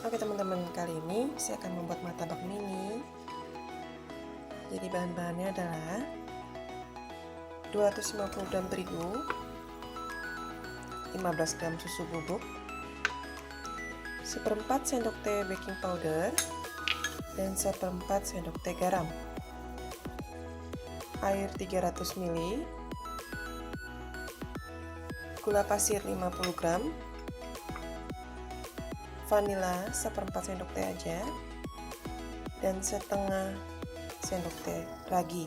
Oke teman-teman, kali ini saya akan membuat martabak mini. Jadi bahan-bahannya adalah 250 gram terigu, 15 gram susu bubuk, 1/4 sendok teh baking powder, dan 1/4 sendok teh garam, air 300 ml, gula pasir 50 gram, vanila 1/4 sendok teh aja, dan 1/2 sendok teh ragi.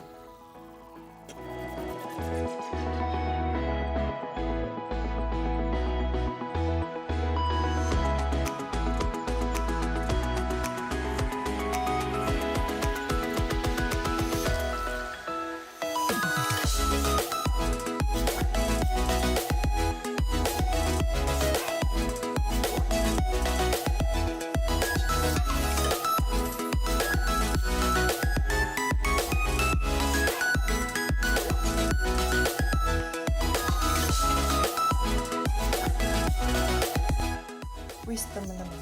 Whisk teman-teman,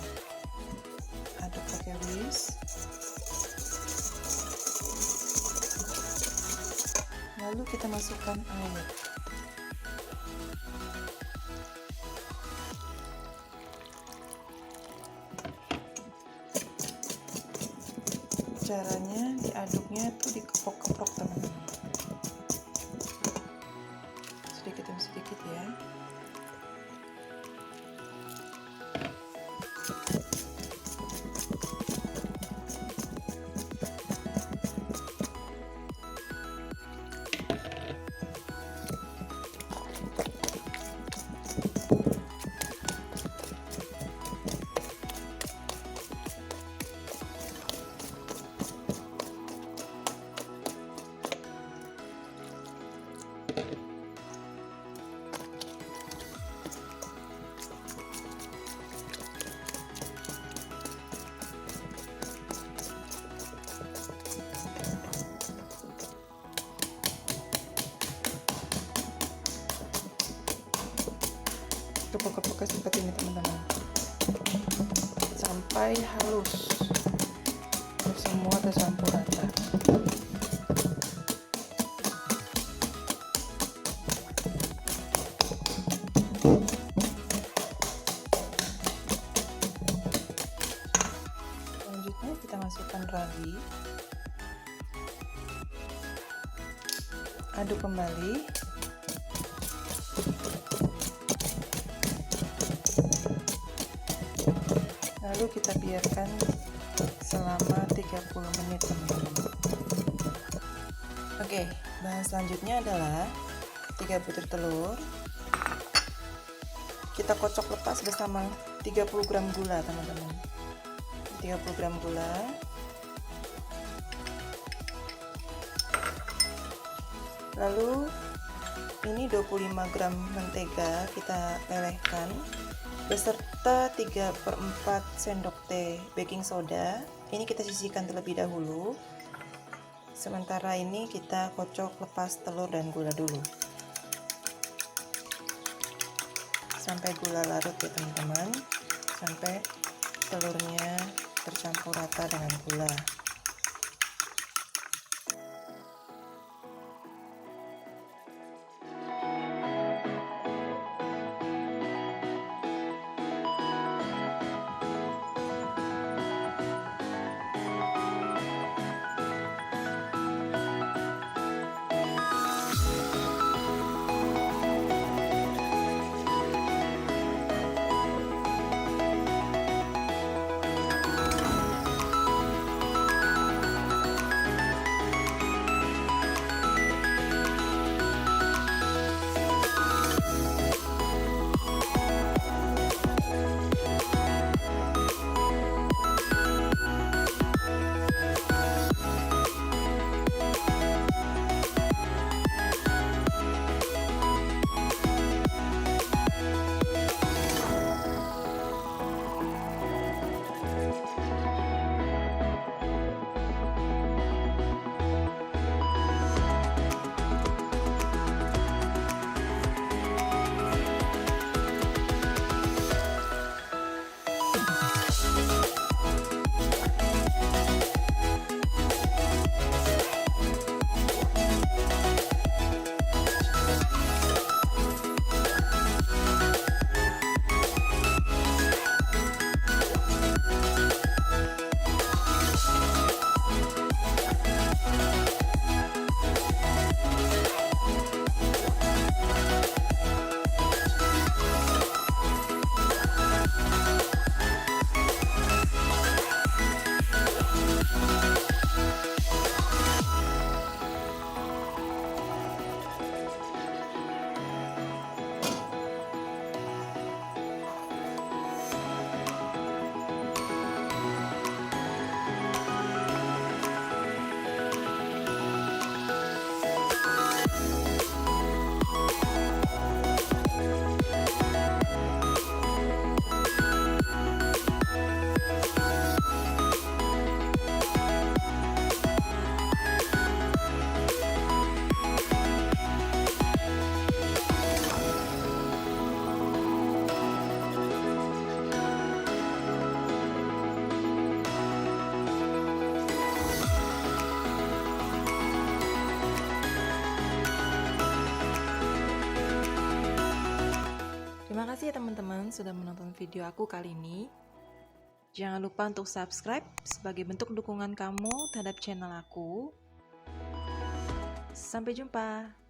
aduk pakai whisk, lalu kita masukkan air. Caranya diaduknya tuh dikeprok-keprok teman-teman, sedikit demi sedikit ya. Tukuk-tukuk seperti ini teman-teman, sampai halus, semua tercampur rata. Selanjutnya kita masukkan ragi, aduk kembali. Lalu kita biarkan selama 30 menit teman-teman. Oke, bahan selanjutnya adalah 3 butir telur. Kita kocok lepas bersama 30 gram gula teman-teman. 30 gram gula. Lalu ini 25 gram mentega kita lelehkan beserta 3/4 sendok teh baking soda. Ini kita sisihkan terlebih dahulu. Sementara ini kita kocok lepas telur dan gula dulu sampai gula larut ya teman-teman, sampai telurnya tercampur rata dengan gula. kasih ya teman-teman sudah menonton video aku kali ini. Jangan lupa untuk subscribe sebagai bentuk dukungan kamu terhadap channel aku. Sampai jumpa.